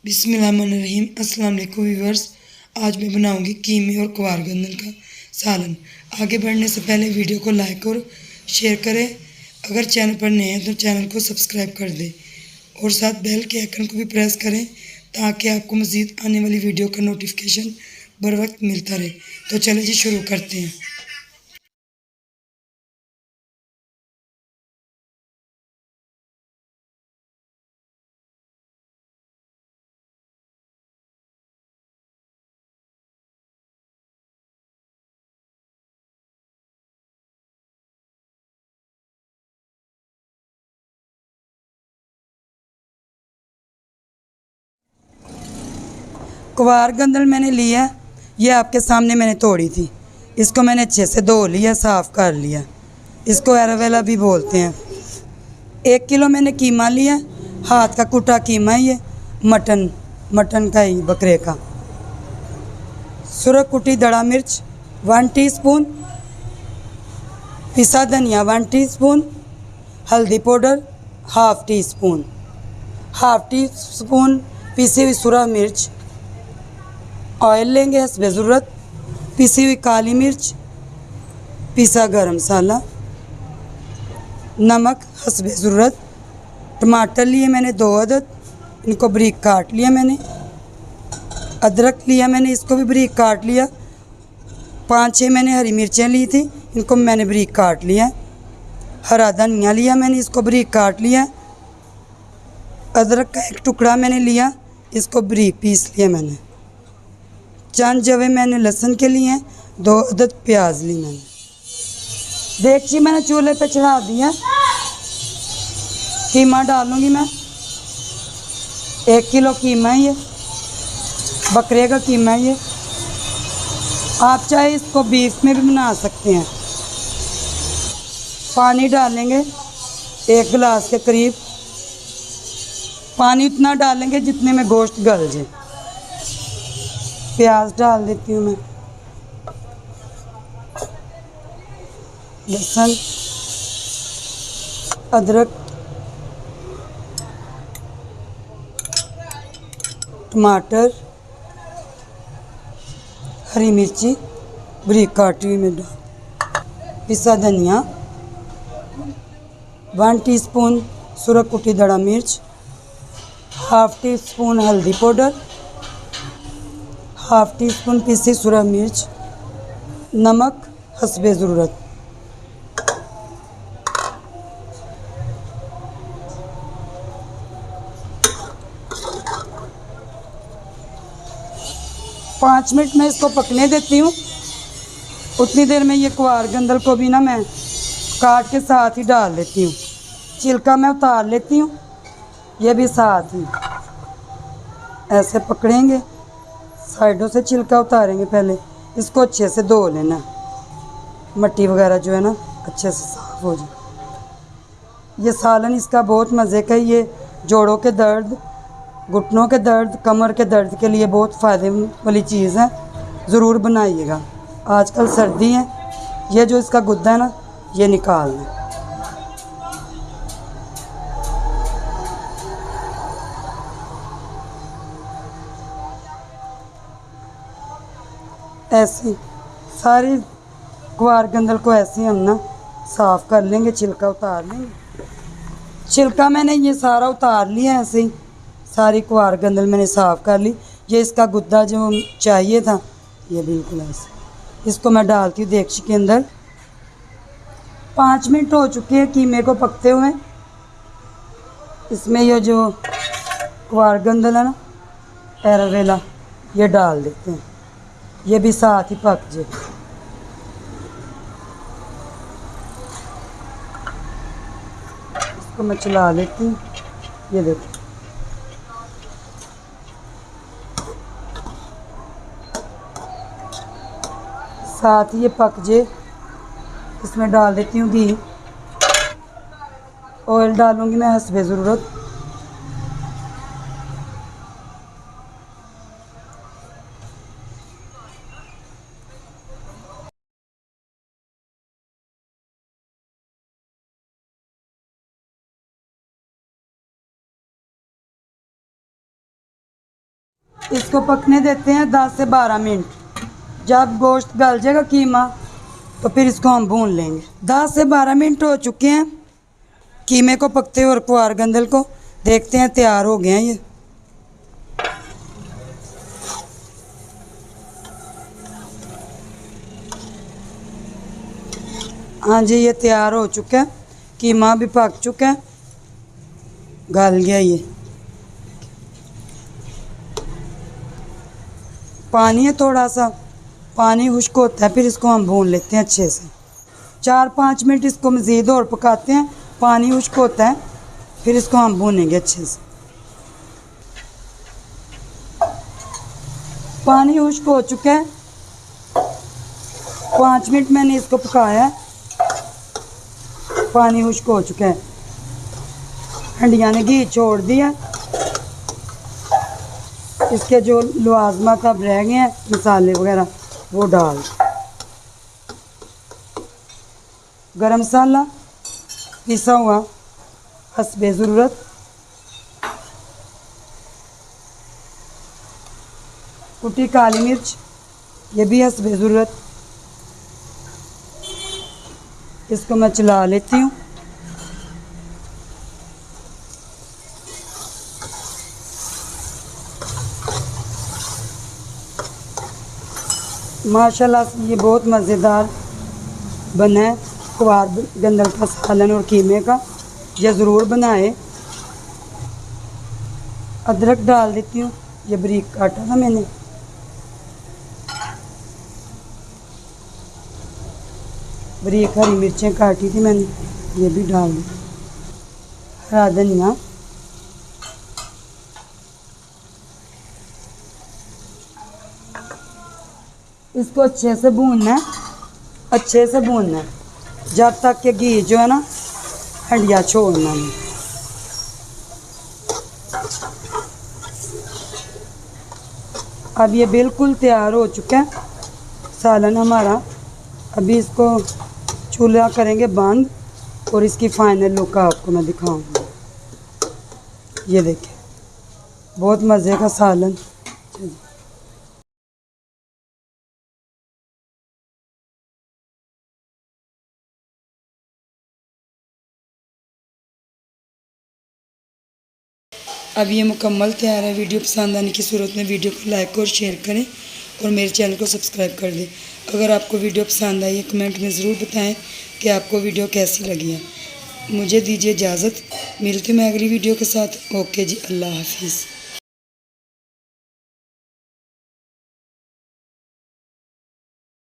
बिस्मिल्लाहिर्रहमानिर्रहीम। अस्सलाम वालेकुम व्यूअर्स। आज मैं बनाऊंगी कीमे और क्वारगंदल का सालन। आगे बढ़ने से पहले वीडियो को लाइक और शेयर करें। अगर चैनल पर नए हैं तो चैनल को सब्सक्राइब कर दें और साथ बेल के आइकन को भी प्रेस करें ताकि आपको मज़ीद आने वाली वीडियो का नोटिफिकेशन बर वक्त मिलता रहे। तो चलिए जी शुरू करते हैं। क्वारगंदल मैंने लिया, ये आपके सामने मैंने तोड़ी थी। इसको मैंने अच्छे से धो लिया, साफ़ कर लिया। इसको एरावेला भी बोलते हैं। 1 किलो मैंने कीमा लिया, हाथ का कुटा कीमा ही है। मटन का ही, बकरे का। सुरख कुटी दड़ा मिर्च 1 टीस्पून, पिसा धनिया 1 टीस्पून, हल्दी पाउडर हाफ टी स्पून पिसी हुई सुरख मिर्च, ऑयल लेंगे हस्बे ज़रूरत, पिसी हुई काली मिर्च, पिसा गरम मसाला, नमक हस्बे ज़रूरत। टमाटर लिए मैंने 2 अदद, इनको बारीक काट लिया मैंने। अदरक लिया मैंने, इसको भी बारीक काट लिया। 5-6 मैंने हरी मिर्चें ली थी, इनको मैंने बारीक काट लिया। हरा धनिया लिया मैंने, इसको बारीक काट लिया। अदरक का 1 टुकड़ा मैंने लिया, इसको बारीक पीस लिया मैंने। चंद जवे मैंने लहसुन के लिए हैं। 2 अदद प्याज ली मैंने। देगची मैंने चूल्हे पे चढ़ा दिया। कीमा डालूंगी मैं। 1 किलो कीमा है ये, बकरे का कीमा है ये। आप चाहे इसको बीफ में भी बना सकते हैं। पानी डालेंगे 1 गिलास के करीब। पानी उतना डालेंगे जितने में गोश्त गल जाए। प्याज डाल देती हूँ मैं, लहसुन, अदरक, टमाटर, हरी मिर्ची बारीक काटी हुई में डाल, पिसा धनिया 1 टीस्पून सुरख कुटी दड़ा मिर्च, हाफ टी स्पून हल्दी पाउडर, हाफ टी स्पून पिसी सुरख मिर्च, नमक हस्बे ज़रूरत। पाँच मिनट में इसको पकने देती हूँ। उतनी देर में ये क्वारगंदल को भी ना मैं काट के साथ ही डाल देती हूँ। छिलका मैं उतार लेती हूँ, ये भी साथ ही ऐसे पकड़ेंगे। साइडों से छिलका उतारेंगे पहले। इसको अच्छे से धो लेना, मिट्टी वगैरह जो है ना अच्छे से साफ़ हो जाए। ये सालन इसका बहुत मज़े का ही है। जोड़ों के दर्द, घुटनों के दर्द, कमर के दर्द के लिए बहुत फ़ायदे वाली चीज़ है। ज़रूर बनाइएगा। आजकल सर्दी है, ये जो इसका गुद्दा है ना ये निकाल दें। ऐसे सारी क्वारगंदल को ऐसे हम ना साफ़ कर लेंगे, छिलका उतार लेंगे। छिलका मैंने ये सारा उतार लिया। ऐसे ही सारी क्वारगंदल मैंने साफ़ कर ली। ये इसका गुद्दा जो चाहिए था ये बिल्कुल ऐसे। इसको मैं डालती हूँ देगची के अंदर। 5 मिनट हो चुके हैं कीमे को पकते हुए। इसमें ये जो क्वारगंदल है ना एरावेला, ये डाल देते हैं। ये भी साथ ही पक जाए। इसको मैं चला लेती हूँ। ये देखो साथ ही ये पक जाए। इसमें डाल देती हूँ घी। ऑयल डालूँगी मैं हस्बे ज़रूरत। इसको पकने देते हैं 10 से 12 मिनट। जब गोश्त गल जाएगा कीमा तो फिर इसको हम भून लेंगे। 10 से 12 मिनट हो चुके हैं कीमे को पकते हुए और क्वार गंदल को। देखते हैं तैयार हो गए हैं ये। हाँ जी, ये तैयार हो चुका है। कीमा भी पक चुका है, गल गया ये। पानी है थोड़ा सा, पानी खुश्क होता है फिर इसको हम भून लेते हैं अच्छे से। 4-5 मिनट इसको मज़ीद और पकाते हैं। पानी खुश्क होता है फिर इसको हम भूनेंगे अच्छे से। पानी खुश्क हो चुका है। 5 मिनट मैंने इसको पकाया है। पानी खुश्क हो चुका है। हंडिया ने घी छोड़ दिया। इसके जो लवाजमात अब रह गए हैं मसाले वगैरह वो डाल। गरम मसाला पिसा हुआ हस्बे ज़रूरत, कुटी काली मिर्च ये भी हस्बे ज़रूरत। इसको मैं चला लेती हूँ। माशाल्लाह ये बहुत मज़ेदार बना है क्वार गंदल का सालन और कीमे का। ये ज़रूर बनाए। अदरक डाल देती हूँ, ये बारीक काटा था मैंने। बारीक हरी मिर्चें काटी थी मैंने, ये भी डाल दी। हरा धनिया, इसको अच्छे से भूनना है, अच्छे से भूनना है जब तक कि घी जो है ना हंडिया छोड़ना नहीं। अब ये बिल्कुल तैयार हो चुका है सालन हमारा। अभी इसको चूल्हा करेंगे बंद और इसकी फाइनल लुक आपको मैं दिखाऊंगी। ये देखिए बहुत मज़े का सालन। अब ये मुकम्मल तैयार है। वीडियो पसंद आने की सूरत में वीडियो को लाइक और शेयर करें और मेरे चैनल को सब्सक्राइब कर दें। अगर आपको वीडियो पसंद आई है कमेंट में ज़रूर बताएं कि आपको वीडियो कैसी लगी है। मुझे दीजिए इजाज़त, मिलती हूँ मैं अगली वीडियो के साथ। ओके जी, अल्लाह हाफिज़।